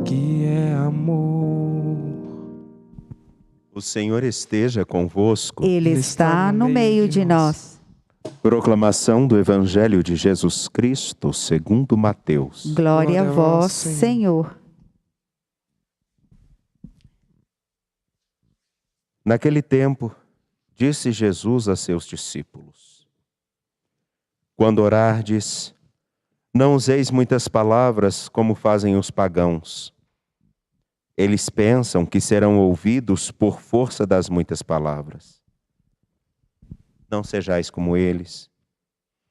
que é amor. O Senhor esteja convosco. Ele está no meio de nós. Proclamação do Evangelho de Jesus Cristo segundo Mateus. Glória a vós, Senhor. Naquele tempo, disse Jesus a seus discípulos: quando orardes, não useis muitas palavras como fazem os pagãos. Eles pensam que serão ouvidos por força das muitas palavras. Não sejais como eles,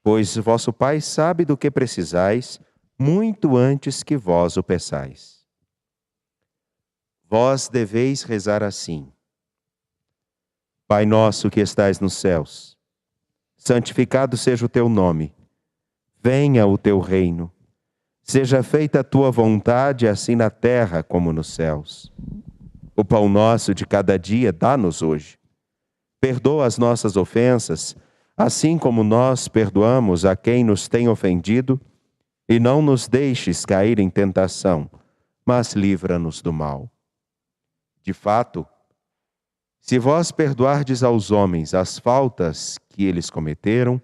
pois vosso Pai sabe do que precisais muito antes que vós o peçais. Vós deveis rezar assim: Pai nosso que estais nos céus, santificado seja o teu nome. Venha o teu reino. Seja feita a tua vontade, assim na terra como nos céus. O pão nosso de cada dia dá-nos hoje. Perdoa as nossas ofensas, assim como nós perdoamos a quem nos tem ofendido, e não nos deixes cair em tentação, mas livra-nos do mal. De fato, se vós perdoardes aos homens as faltas que eles cometeram,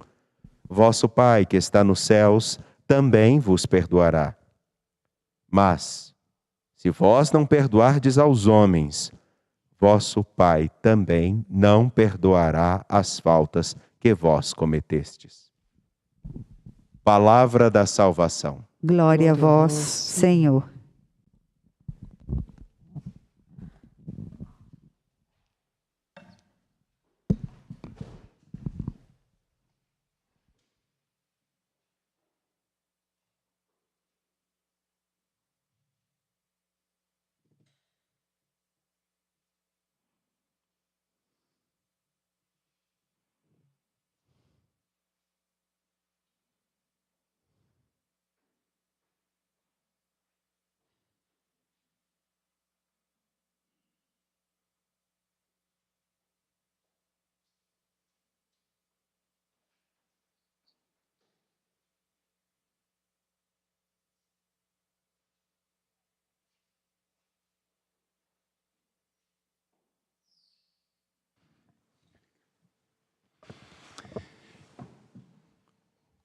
vosso Pai que está nos céus também vos perdoará. Mas, se vós não perdoardes aos homens, vosso Pai também não perdoará as faltas que vós cometestes. Palavra da salvação. Glória a vós, Senhor.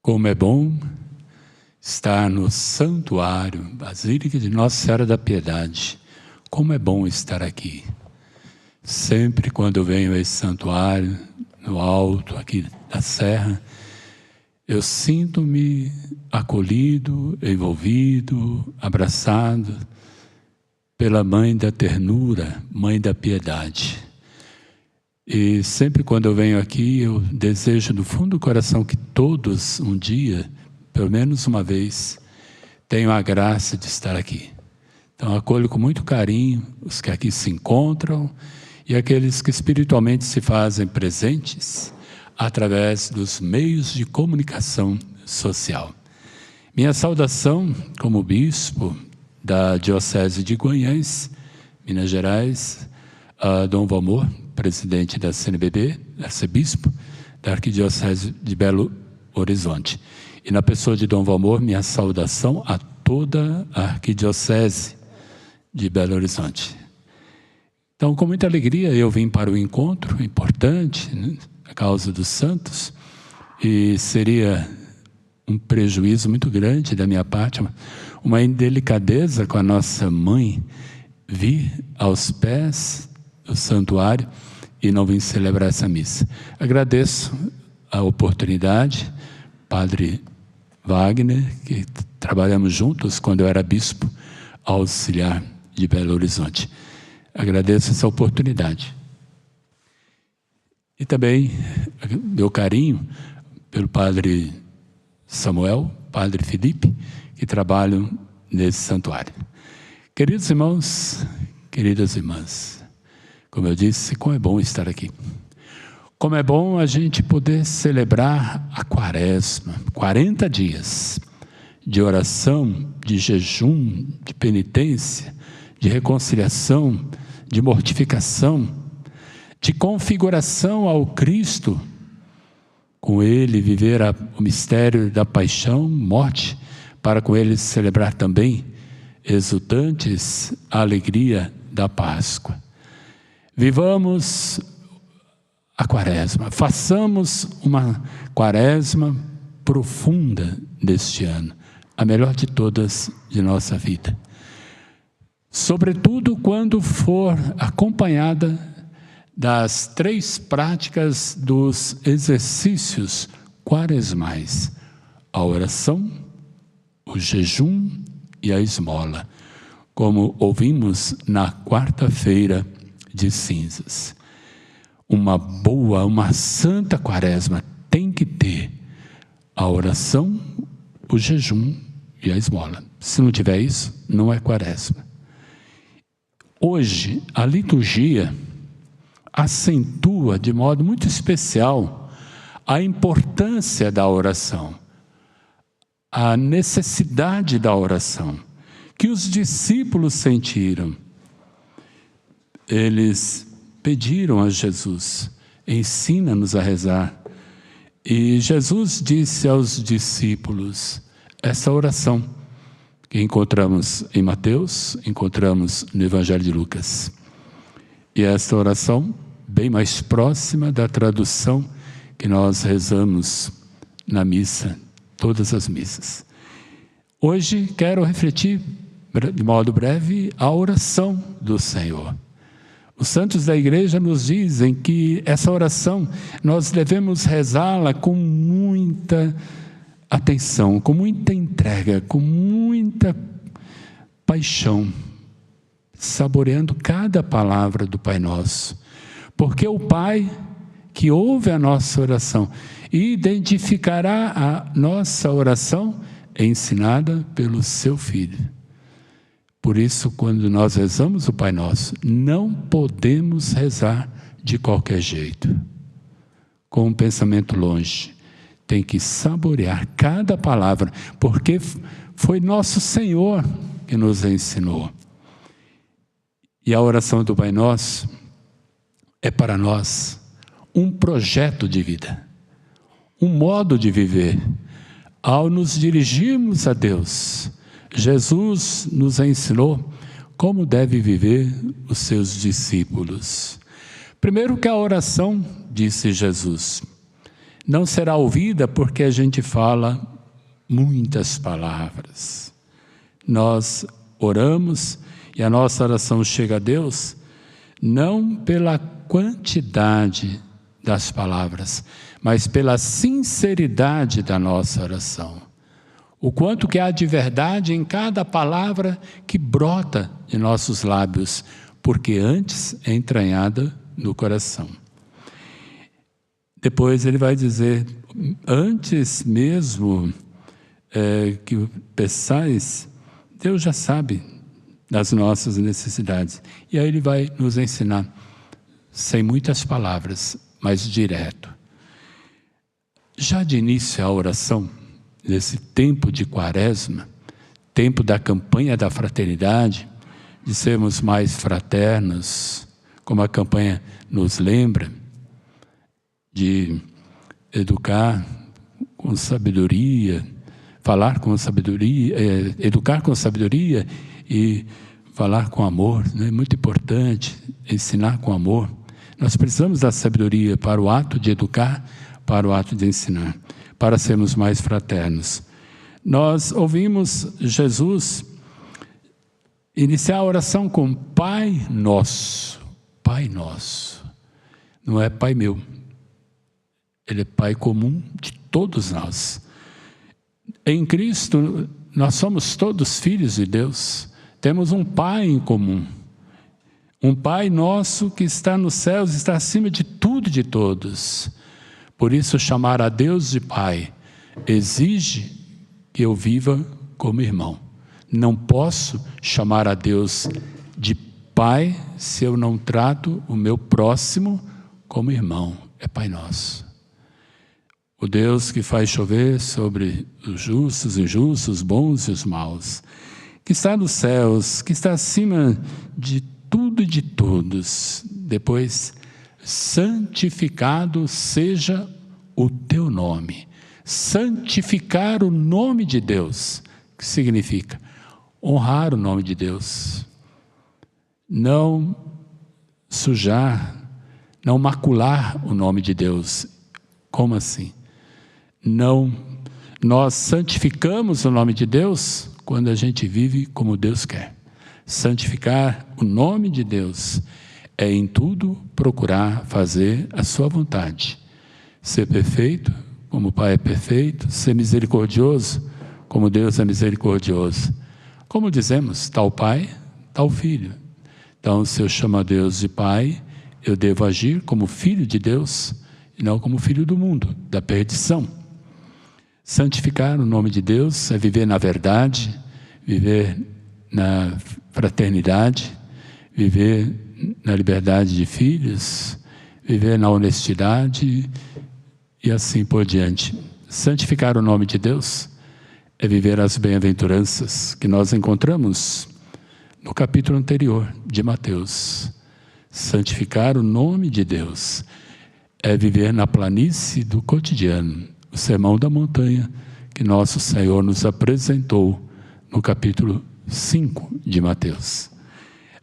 Como é bom estar no santuário, Basílica de Nossa Senhora da Piedade. Como é bom estar aqui. Sempre quando eu venho a esse santuário, no alto aqui da serra, eu sinto-me acolhido, envolvido, abraçado pela Mãe da Ternura, Mãe da Piedade. E sempre quando eu venho aqui, eu desejo do fundo do coração que todos um dia, pelo menos uma vez, tenham a graça de estar aqui. Então acolho com muito carinho os que aqui se encontram e aqueles que espiritualmente se fazem presentes através dos meios de comunicação social. Minha saudação como bispo da Diocese de Guanhães, Minas Gerais, a Dom Valmor, presidente da CNBB, arcebispo da Arquidiocese de Belo Horizonte. E na pessoa de Dom Valmor, minha saudação a toda a Arquidiocese de Belo Horizonte. Então, com muita alegria, eu vim para o encontro importante, né, a causa dos santos, e seria um prejuízo muito grande da minha parte, uma indelicadeza com a nossa mãe, vir aos pés do santuário e não vim celebrar essa missa. Agradeço a oportunidade, Padre Wagner, que trabalhamos juntos quando eu era bispo auxiliar de Belo Horizonte. Agradeço essa oportunidade. E também meu carinho pelo Padre Samuel, Padre Felipe, que trabalham nesse santuário. Queridos irmãos, queridas irmãs, como eu disse, como é bom estar aqui. Como é bom a gente poder celebrar a Quaresma, 40 dias de oração, de jejum, de penitência, de reconciliação, de mortificação, de configuração ao Cristo, com Ele viver o mistério da paixão, morte, para com Ele celebrar também exultantes a alegria da Páscoa. Vivamos a quaresma, façamos uma quaresma profunda deste ano, a melhor de todas de nossa vida. Sobretudo quando for acompanhada das 3 práticas dos exercícios quaresmais: a oração, o jejum e a esmola, como ouvimos na quarta-feira de cinzas. Uma santa quaresma tem que ter a oração, o jejum e a esmola. Se não tiver isso, não é quaresma. Hoje, a liturgia acentua de modo muito especial a importância da oração, a necessidade da oração, que os discípulos sentiram. Eles pediram a Jesus: ensina-nos a rezar. E Jesus disse aos discípulos essa oração, que encontramos em Mateus, encontramos no Evangelho de Lucas. E essa oração, bem mais próxima da tradução que nós rezamos na missa, todas as missas. Hoje quero refletir, de modo breve, a oração do Senhor. Os santos da igreja nos dizem que essa oração nós devemos rezá-la com muita atenção, com muita entrega, com muita paixão, saboreando cada palavra do Pai Nosso. Porque o Pai que ouve a nossa oração e identificará a nossa oração é ensinada pelo seu Filho. Por isso, quando nós rezamos o Pai Nosso, não podemos rezar de qualquer jeito, com um pensamento longe. Tem que saborear cada palavra, porque foi nosso Senhor que nos ensinou. E a oração do Pai Nosso é para nós um projeto de vida, um modo de viver. Ao nos dirigirmos a Deus, Jesus nos ensinou como deve viver os seus discípulos. Primeiro que a oração, disse Jesus, não será ouvida porque a gente fala muitas palavras. Nós oramos e a nossa oração chega a Deus não pela quantidade das palavras, mas pela sinceridade da nossa oração. O quanto que há de verdade em cada palavra que brota de nossos lábios, porque antes é entranhada no coração. Depois ele vai dizer, antes mesmo que peçais, Deus já sabe das nossas necessidades. E aí ele vai nos ensinar, sem muitas palavras, mas direto. Já de início a oração, nesse tempo de quaresma, tempo da campanha da fraternidade, de sermos mais fraternos, como a campanha nos lembra, de educar com sabedoria, falar com sabedoria, educar com sabedoria e falar com amor, é muito importante, ensinar com amor. Nós precisamos da sabedoria para o ato de educar, para o ato de ensinar, para sermos mais fraternos. Nós ouvimos Jesus iniciar a oração com Pai Nosso. Pai Nosso. Não é Pai meu. Ele é Pai comum de todos nós. Em Cristo, nós somos todos filhos de Deus. Temos um Pai em comum. Um Pai nosso que está nos céus, está acima de tudo e de todos. Por isso, chamar a Deus de Pai exige que eu viva como irmão. Não posso chamar a Deus de Pai se eu não trato o meu próximo como irmão. É Pai Nosso. O Deus que faz chover sobre os justos e injustos, os bons e os maus, que está nos céus, que está acima de tudo e de todos. Depois, santificado seja o teu nome. Santificar o nome de Deus, que significa honrar o nome de Deus, não sujar, não macular o nome de Deus. Como assim? Nós santificamos o nome de Deus quando a gente vive como Deus quer. Santificar o nome de Deus é em tudo procurar fazer a sua vontade. Ser perfeito, como o Pai é perfeito. Ser misericordioso, como Deus é misericordioso. Como dizemos, tal Pai, tal Filho. Então, se eu chamo a Deus de Pai, eu devo agir como filho de Deus e não como filho do mundo, da perdição. Santificar o nome de Deus é viver na verdade, viver na fraternidade, viver na liberdade de filhos, viver na honestidade e assim por diante. Santificar o nome de Deus é viver as bem-aventuranças que nós encontramos no capítulo anterior de Mateus. Santificar o nome de Deus é viver na planície do cotidiano, o sermão da montanha que nosso Senhor nos apresentou no capítulo 5 de Mateus.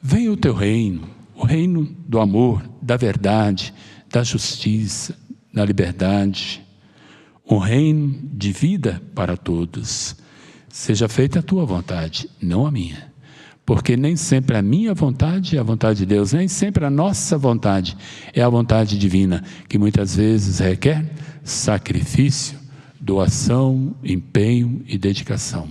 Venha o teu reino, o reino do amor, da verdade, da justiça, da liberdade, um reino de vida para todos. Seja feita a tua vontade, não a minha. Porque nem sempre a minha vontade é a vontade de Deus, nem sempre a nossa vontade é a vontade divina, que muitas vezes requer sacrifício, doação, empenho e dedicação.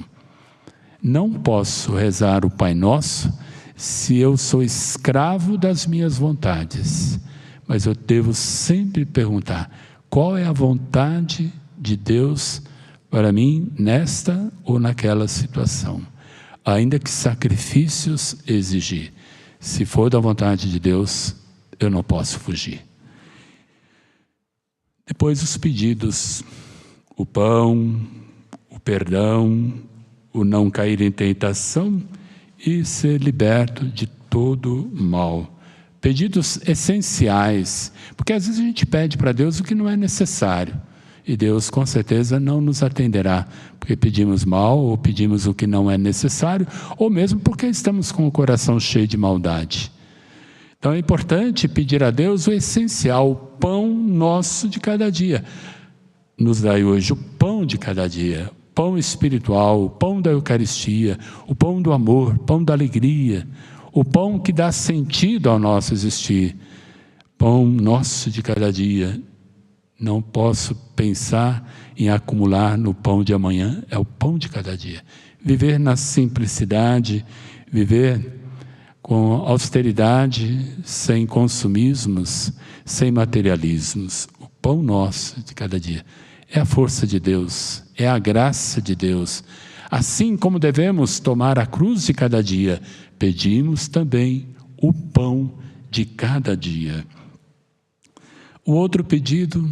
Não posso rezar o Pai Nosso se eu sou escravo das minhas vontades, mas eu devo sempre perguntar: qual é a vontade de Deus para mim nesta ou naquela situação? Ainda que sacrifícios exigir, se for da vontade de Deus, eu não posso fugir. Depois os pedidos, o pão, o perdão, o não cair em tentação e ser liberto de todo mal. Pedidos essenciais, porque às vezes a gente pede para Deus o que não é necessário. E Deus com certeza não nos atenderá, porque pedimos mal, ou pedimos o que não é necessário, ou mesmo porque estamos com o coração cheio de maldade. Então é importante pedir a Deus o essencial, o pão nosso de cada dia. Nos dai hoje o pão de cada dia, pão espiritual, o pão da Eucaristia, o pão do amor, o pão da alegria, o pão que dá sentido ao nosso existir. Pão nosso de cada dia. Não posso pensar em acumular no pão de amanhã, é o pão de cada dia. Viver na simplicidade, viver com austeridade, sem consumismos, sem materialismos. O pão nosso de cada dia é a força de Deus, é a graça de Deus. Assim como devemos tomar a cruz de cada dia, pedimos também o pão de cada dia. O outro pedido,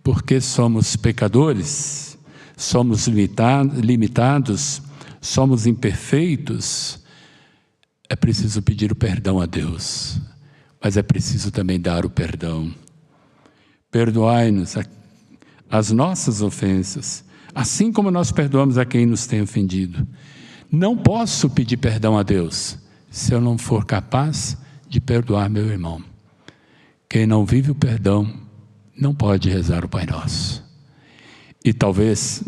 porque somos pecadores, somos limitados, somos imperfeitos, é preciso pedir o perdão a Deus, mas é preciso também dar o perdão. Perdoai-nos as nossas ofensas, assim como nós perdoamos a quem nos tem ofendido. Não posso pedir perdão a Deus se eu não for capaz de perdoar meu irmão. Quem não vive o perdão não pode rezar o Pai Nosso. E talvez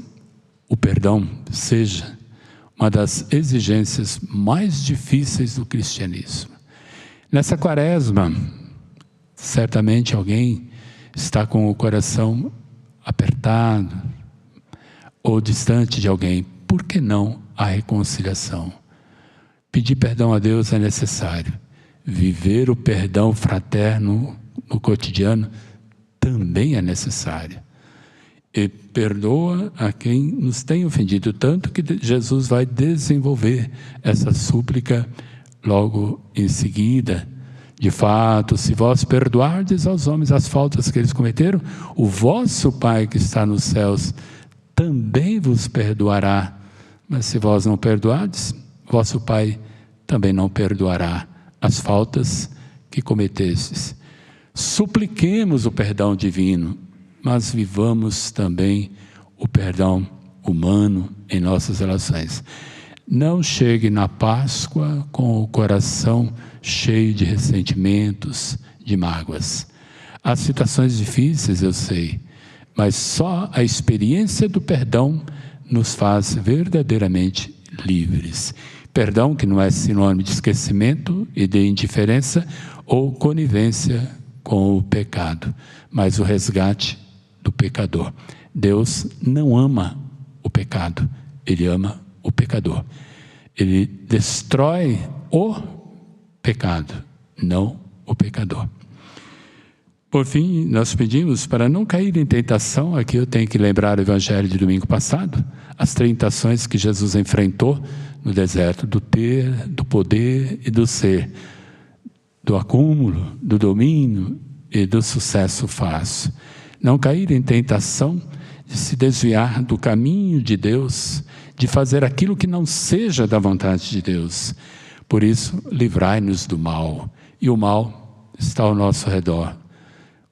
o perdão seja uma das exigências mais difíceis do cristianismo. Nessa quaresma, certamente alguém está com o coração apertado ou distante de alguém. Por que não a reconciliação? Pedir perdão a Deus é necessário. Viver o perdão fraterno no cotidiano também é necessário. E perdoa a quem nos tem ofendido, tanto que Jesus vai desenvolver essa súplica logo em seguida. De fato, se vós perdoardes aos homens as faltas que eles cometeram, o vosso Pai que está nos céus também vos perdoará. Mas se vós não perdoardes, vosso Pai também não perdoará as faltas que cometestes. Supliquemos o perdão divino, mas vivamos também o perdão humano em nossas relações. Não chegue na Páscoa com o coração cheio de ressentimentos, de mágoas. Há situações difíceis, eu sei, mas só a experiência do perdão nos faz verdadeiramente livres. Perdão que não é sinônimo de esquecimento e de indiferença ou conivência com o pecado, mas o resgate do pecador. Deus não ama o pecado, Ele ama o pecador. Ele destrói o pecado, não o pecador. Por fim, nós pedimos para não cair em tentação. Aqui eu tenho que lembrar o evangelho de domingo passado, as tentações que Jesus enfrentou no deserto, do ter, do poder e do ser, do acúmulo, do domínio e do sucesso fácil. Não cair em tentação de se desviar do caminho de Deus, de fazer aquilo que não seja da vontade de Deus. Por isso, livrai-nos do mal. E o mal está ao nosso redor.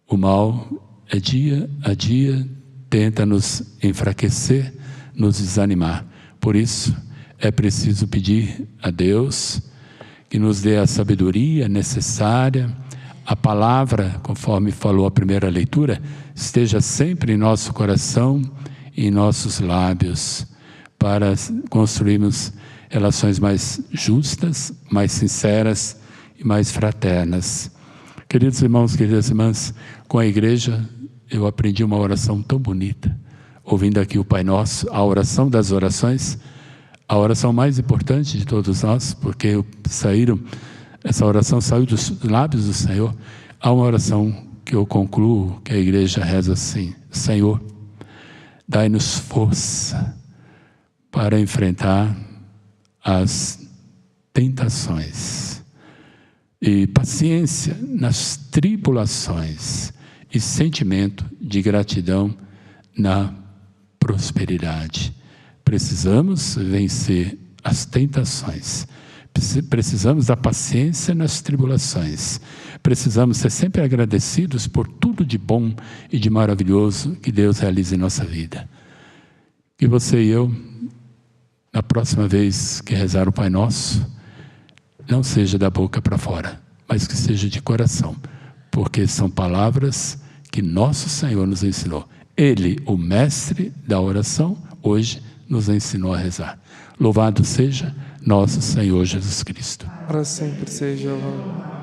O mal é dia a dia, tenta nos enfraquecer, nos desanimar. Por isso, é preciso pedir a Deus que nos dê a sabedoria necessária, a palavra, conforme falou a primeira leitura, esteja sempre em nosso coração e em nossos lábios, para construirmos relações mais justas, mais sinceras e mais fraternas. Queridos irmãos, queridas irmãs, com a igreja eu aprendi uma oração tão bonita, ouvindo aqui o Pai Nosso, a oração das orações, a oração mais importante de todos nós, porque essa oração saiu dos lábios do Senhor. Há uma oração que eu concluo, que a igreja reza assim: Senhor, dai-nos força para enfrentar as tentações, e paciência nas tribulações, e sentimento de gratidão na prosperidade. Precisamos vencer as tentações, precisamos da paciência nas tribulações, precisamos ser sempre agradecidos por tudo de bom e de maravilhoso que Deus realiza em nossa vida. Que você e eu, na próxima vez que rezar o Pai Nosso, não seja da boca para fora, mas que seja de coração, porque são palavras que nosso Senhor nos ensinou. Ele, o mestre da oração, hoje nos ensinou a rezar. Louvado seja nosso Senhor Jesus Cristo. Para sempre seja louvado.